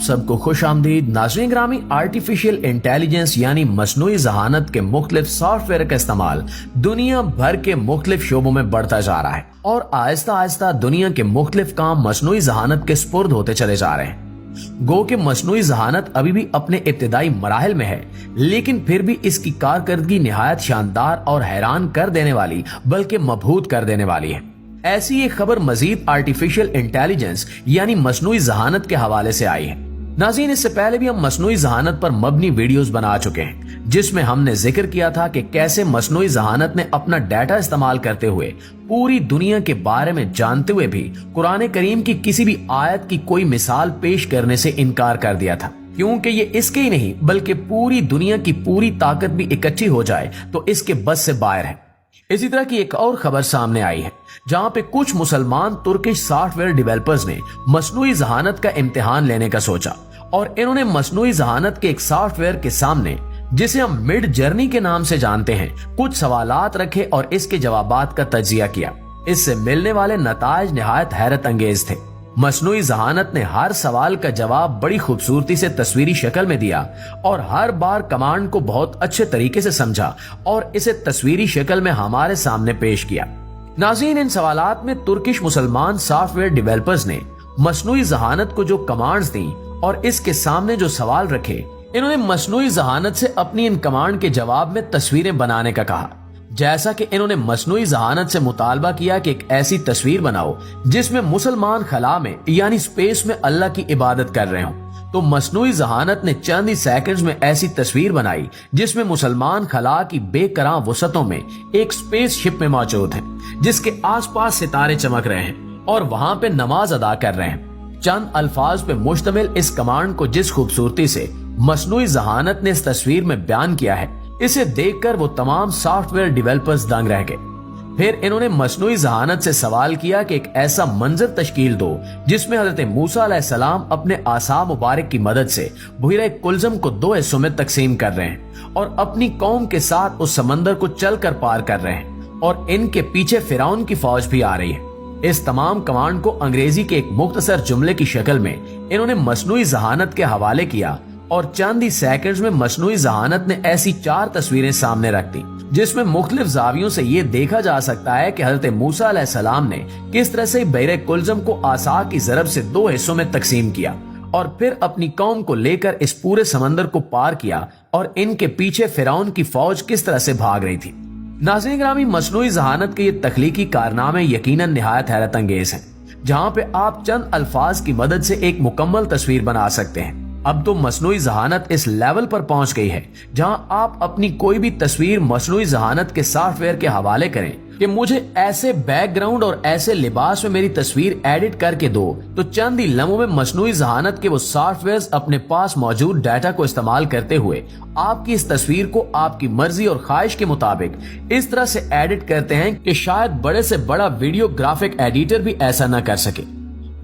सबको खुश आमदीद। नाज़रीन ग्रामी, आर्टिफिशियल इंटेलिजेंस यानी मसनूई ज़हानत के मुख्तलिफ सॉफ्टवेयर का इस्तेमाल दुनिया भर के मुख्तलिफ शोबों में बढ़ता जा रहा है और आहिस्ता आहिस्ता दुनिया के मुख्तलिफ काम मसनूई ज़हानत के स्पुर्द होते चले जा रहे हैं। गो कि मसनूई ज़हानत अभी भी अपने इब्तिदाई मराहिल में है, लेकिन फिर भी इसकी कारकर्दगी निहायत शानदार और हैरान कर देने वाली बल्कि मबहूत कर देने वाली है। ऐसी एक खबर मजीद आर्टिफिशियल इंटेलिजेंस यानी मसनूई ज़हानत के हवाले से आई है। नाज़रीन, इससे पहले भी हम मसनूई ज़हानत पर मबनी वीडियोस बना चुके हैं, जिसमें हमने जिक्र किया था कि कैसे मसनूई ज़हानत ने अपना डाटा इस्तेमाल करते हुए पूरी दुनिया के बारे में जानते हुए भी कुरान करीम की किसी भी आयत की कोई मिसाल पेश करने से इनकार कर दिया था, क्योंकि ये इसके ही नहीं बल्कि पूरी दुनिया की पूरी ताकत भी इकट्ठी हो जाए तो इसके बस से बाहर है। इसी तरह की एक और खबर सामने आई है, जहां पे कुछ मुसलमान तुर्किश सॉफ्टवेयर डेवलपर्स ने मसनूई ज़हानत का इम्तिहान लेने का सोचा और इन्होंने मसनूई ज़हानत के एक सॉफ्टवेयर के सामने, जिसे हम मिड जर्नी के नाम से जानते हैं, कुछ सवालात रखे और इसके जवाबात का तज्जिया किया। इससे मिलने वाले नताइज निहायत हैरत अंगेज थे। मसनूई ज़हानत ने हर सवाल का जवाब बड़ी खूबसूरती से तस्वीरी शक्ल में दिया और हर बार कमांड को बहुत अच्छे तरीके से समझा और इसे तस्वीरी शक्ल में हमारे सामने पेश किया। नाज़रीन, इन सवालात में तुर्किश मुसलमान सॉफ्टवेयर डेवलपर्स ने मसनूई ज़हानत को जो कमांड्स दी और इसके सामने जो सवाल रखे, इन्होंने मसनूई ज़हानत से अपनी इन कमांड के जवाब में तस्वीरें बनाने का कहा। जैसा कि इन्होंने मसनूई ज़हानत से मुतालबा किया कि एक ऐसी तस्वीर बनाओ जिसमें मुसलमान खला में यानी स्पेस में अल्लाह की इबादत कर रहे हों, तो मसनूई ज़हानत ने चंद ही सेकंड्स में ऐसी तस्वीर बनाई जिसमें मुसलमान खला की बेकरां वसतों में एक स्पेस शिप में मौजूद है, जिसके आसपास सितारे चमक रहे हैं और वहां पे नमाज अदा कर रहे हैं। चंद अल्फाज पे मुश्तमिल इस कमांड को जिस खूबसूरती से मसनूई ज़हानत ने इस तस्वीर में बयान किया है, इसे देखकर वो तमाम सॉफ्टवेयर डेवलपर्स दंग रह गए। फिर इन्होंने मसनूई ज़हानत से सवाल किया कि एक ऐसा मंजर तश्कील दो जिसमें हजरत मूसा अलैहिस्सलाम अपने आसा मुबारक की मदद से बुहिरा कुलज़म को दो हिस्सों में तकसीम कर रहे हैं और अपनी कौम के साथ उस समंदर को चलकर पार कर रहे हैं और इनके पीछे फिरौन की फौज भी आ रही है। इस तमाम कमांड को अंग्रेजी के एक मुख्तसर जुमले की शक्ल में इन्होंने मसनूई ज़हानत के हवाले किया और चंद ही सेकंड्स में मसनूई ज़हानत ने ऐसी 4 तस्वीरें सामने रख दी जिसमें मुख्तलिफ जावियों से ये देखा जा सकता है कि हजरत मूसा अलैहिस्सलाम ने किस तरह से बहरे कुलज़म को आसा की ज़रब से 2 हिस्सों में तकसीम किया और फिर अपनी कौम को लेकर इस पूरे समंदर को पार किया और इनके पीछे फिरौन की फौज किस तरह से भाग रही थी। नाज़रीन ग्रामी, मसनूई ज़हानत के ये तख्लीकी कारनामे यकीनन निहायत हैरत अंगेज हैं, जहाँ पे आप चंद अल्फाज की मदद से एक मुकम्मल तस्वीर बना सकते हैं। अब तो मसनूई ज़हानत इस लेवल पर पहुंच गई है जहां आप अपनी कोई भी तस्वीर मसनूई ज़हानत के सॉफ्टवेयर के हवाले करें कि मुझे ऐसे बैकग्राउंड और ऐसे लिबास में मेरी तस्वीर एडिट करके दो, तो चंद ही लम्हों में मसनूई ज़हानत के वो सॉफ्टवेयर अपने पास मौजूद डाटा को इस्तेमाल करते हुए आपकी इस तस्वीर को आपकी मर्जी और ख्वाहिश के मुताबिक इस तरह से एडिट करते हैं कि शायद बड़े से बड़ा वीडियो ग्राफिक एडिटर भी ऐसा न कर सके।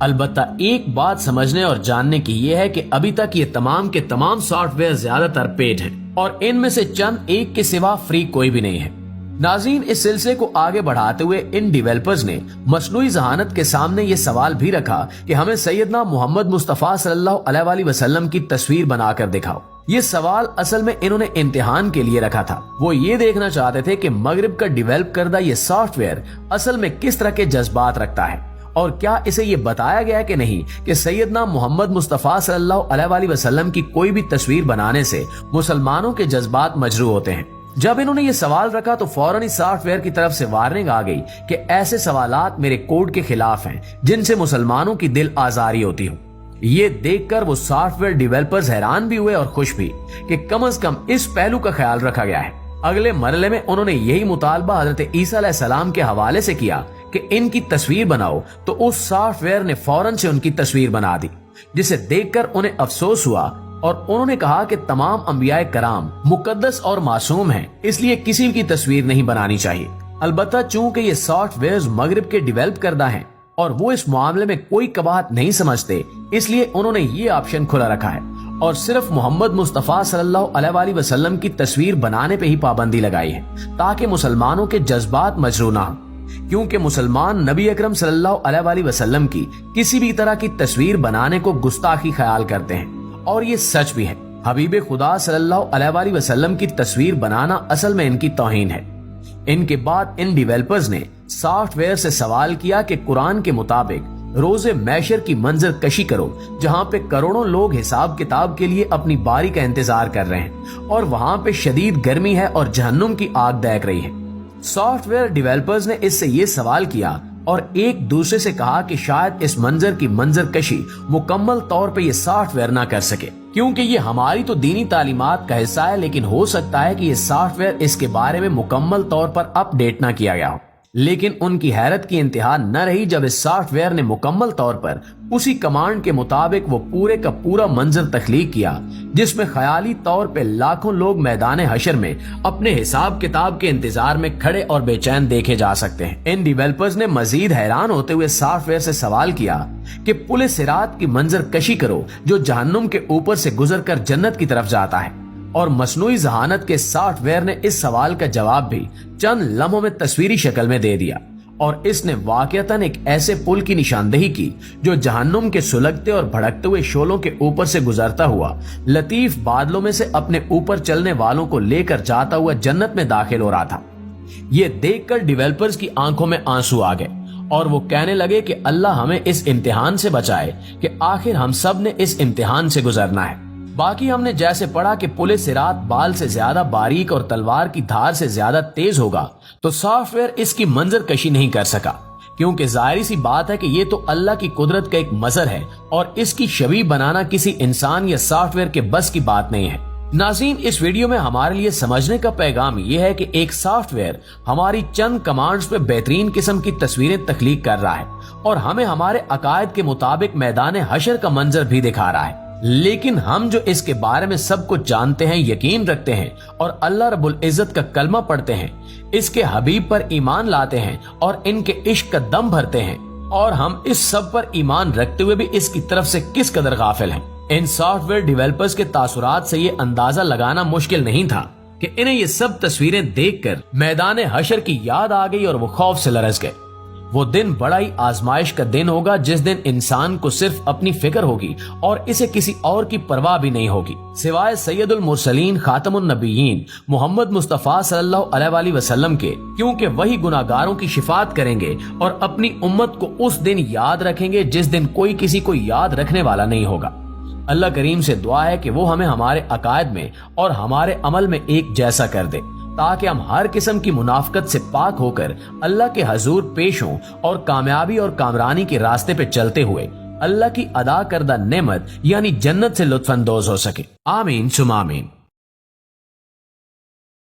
अलबत्ता एक बात समझने और जानने की यह है कि अभी तक ये तमाम के तमाम सॉफ्टवेयर ज्यादातर पेड हैं और इनमें से चंद एक के सिवा फ्री कोई भी नहीं है। नाज़रीन, इस सिलसिले को आगे बढ़ाते हुए इन डेवलपर्स ने मसनूई ज़हानत के सामने ये सवाल भी रखा कि हमें सैयदना मोहम्मद मुस्तफ़ा सल्लल्लाहु अलैहि वसल्लम की तस्वीर बनाकर दिखाओ। ये सवाल असल में इन्होंने इम्तिहान के लिए रखा था। वो ये देखना चाहते थे कि मगरिब का डेवलप करदा ये सॉफ्टवेयर असल में किस तरह के जज्बात रखता है और क्या इसे ये बताया गया कि नहीं कि सैयदना मोहम्मद मुस्तफ़ा सल्लल्लाहु अलैहि वसल्लम की कोई भी तस्वीर बनाने से मुसलमानों के जज्बात मजरू होते हैं। जब इन्होंने ये सवाल रखा तो फौरन ही सॉफ्टवेयर की तरफ से वार्निंग आ गई कि ऐसे सवालात मेरे कोड के खिलाफ हैं जिनसे मुसलमानों की दिल आजारी होती हो। ये देखकर वो सॉफ्टवेयर डेवलपर्स हैरान भी हुए और खुश भी कि कम से कम इस पहलू का ख्याल रखा गया है। अगले मरहले में उन्होंने यही मुतालबा हजरत ईसा अलैहिस्सलाम के हवाले से किया कि इनकी तस्वीर बनाओ, तो उस सॉफ्टवेयर ने फौरन से उनकी तस्वीर बना दी, जिसे देखकर उन्हें अफसोस हुआ और उन्होंने कहा कि तमाम अंबियाए कराम मुकद्दस और मासूम हैं, इसलिए किसी की तस्वीर नहीं बनानी चाहिए। अलबत्ता चूंकि ये सॉफ्टवेयर मगरिब के डेवलप करदा हैं और वो इस मामले में कोई कबाहत नहीं समझते, इसलिए उन्होंने ये ऑप्शन खुला रखा है और सिर्फ मोहम्मद मुस्तफ़ा सल्लल्लाहु अलैहि वसल्लम की तस्वीर बनाने पे ही पाबंदी लगाई है ताकि मुसलमानों के जज्बात मजरू ना हो। क्योंकि मुसलमान नबी अकरम सल्लल्लाहु अलैहि वसल्लम की किसी भी तरह की तस्वीर बनाने को गुस्ताखी ख्याल करते हैं, और ये सच भी है। हबीब खुदा सल्लल्लाहु अलैहि वसल्लम की तस्वीर बनाना असल में इनकी तौहीन है। इनके बाद इन डेवलपर्स ने सॉफ्टवेयर से सवाल किया कि कुरान के मुताबिक रोजे मैशर की मंजर कशी करो, जहां पे करोड़ों लोग हिसाब किताब के लिए अपनी बारी का इंतजार कर रहे हैं और वहां पे शदीद गर्मी है और जहन्नुम की आग दहक रही है। सॉफ्टवेयर डेवलपर्स ने इससे ये सवाल किया और एक दूसरे से कहा कि शायद इस मंजर की मंजर कशी मुकम्मल तौर पे ये सॉफ्टवेयर ना कर सके, क्योंकि ये हमारी तो दीनी तालीमात का हिस्सा है, लेकिन हो सकता है कि ये सॉफ्टवेयर इसके बारे में मुकम्मल तौर पर अपडेट ना किया गया हो। लेकिन उनकी हैरत की इंतहा न रही जब इस सॉफ्टवेयर ने मुकम्मल तौर पर उसी कमांड के मुताबिक वो पूरे का पूरा मंजर तख्लीक किया, जिसमें ख्याली तौर पे लाखों लोग मैदान हशर में अपने हिसाब किताब के इंतजार में खड़े और बेचैन देखे जा सकते हैं। इन डेवलपर्स ने मजीद हैरान होते हुए सॉफ्टवेयर से सवाल किया कि पुल सिरात की मंजर कशी करो जो जहन्नुम के ऊपर से गुजर कर जन्नत की तरफ जाता है, और मसनूई जहानत के सॉफ्टवेयर ने इस सवाल का जवाब भी चंद लम्हों में तस्वीरी शक्ल में दे दिया, और इसने वाकईतन एक ऐसे पुल की निशानदेही की जो जहन्नुम के सुलगते और भड़कते हुए शोलों के ऊपर से गुजरता हुआ लतीफ बादलों में से अपने ऊपर चलने वालों को लेकर जाता हुआ जन्नत में दाखिल हो रहा था। ये देखकर डेवलपर्स की आंखों में आंसू आ गए और वो कहने लगे कि अल्लाह हमें इस इम्तिहान से बचाए कि आखिर हम सब ने इस इम्तिहान से गुजरना है। बाकी हमने जैसे पढ़ा कि पुल सिरात बाल से ज्यादा बारीक और तलवार की धार से ज्यादा तेज होगा, तो सॉफ्टवेयर इसकी मंजर कशी नहीं कर सका, क्योंकि जाहिर सी बात है कि ये तो अल्लाह की कुदरत का एक मजर है और इसकी शबीह बनाना किसी इंसान या सॉफ्टवेयर के बस की बात नहीं है। नाज़रीन, इस वीडियो में हमारे लिए समझने का पैगाम ये है कि एक सॉफ्टवेयर हमारी चंद कमांड्स पे बेहतरीन किस्म की तस्वीरें तख्लीक कर रहा है और हमें हमारे अकायद के मुताबिक मैदान हशर का मंजर भी दिखा रहा है। लेकिन हम जो इसके बारे में सब कुछ जानते हैं, यकीन रखते हैं और अल्लाह रब्बुल इज्जत का कलमा पढ़ते हैं, इसके हबीब पर ईमान लाते हैं और इनके इश्क का दम भरते हैं, और हम इस सब पर ईमान रखते हुए भी इसकी तरफ से किस कदर गाफिल हैं। इन सॉफ्टवेयर डेवलपर्स के तासुरात से ये अंदाजा लगाना मुश्किल नहीं था कि इन्हें ये सब तस्वीरें देखकर मैदान हशर की याद आ गई और वो खौफ से लरस गए। वो दिन बड़ा ही आजमाइश का दिन होगा जिस दिन इंसान को सिर्फ अपनी फिक्र होगी और इसे किसी और की परवाह भी नहीं होगी सिवाय सैयदुल मुरसलीन खातमुन नबीयीन मोहम्मद मुस्तफा सल्लल्लाहु अलैहि वसल्लम के, क्योंकि वही गुनाहगारों की शिफात करेंगे और अपनी उम्मत को उस दिन याद रखेंगे जिस दिन कोई किसी को याद रखने वाला नहीं होगा। अल्लाह करीम से दुआ है कि वो हमें हमारे अकायद में और हमारे अमल में एक जैसा कर दे, ताकि हम हर किस्म की मुनाफकत से पाक होकर अल्लाह के हजूर पेश हों और कामयाबी और कामरानी के रास्ते पे चलते हुए अल्लाह की अदा करदा नेमत यानी जन्नत से लुत्फ अंदोज हो सके। आमीन सुम आमीन।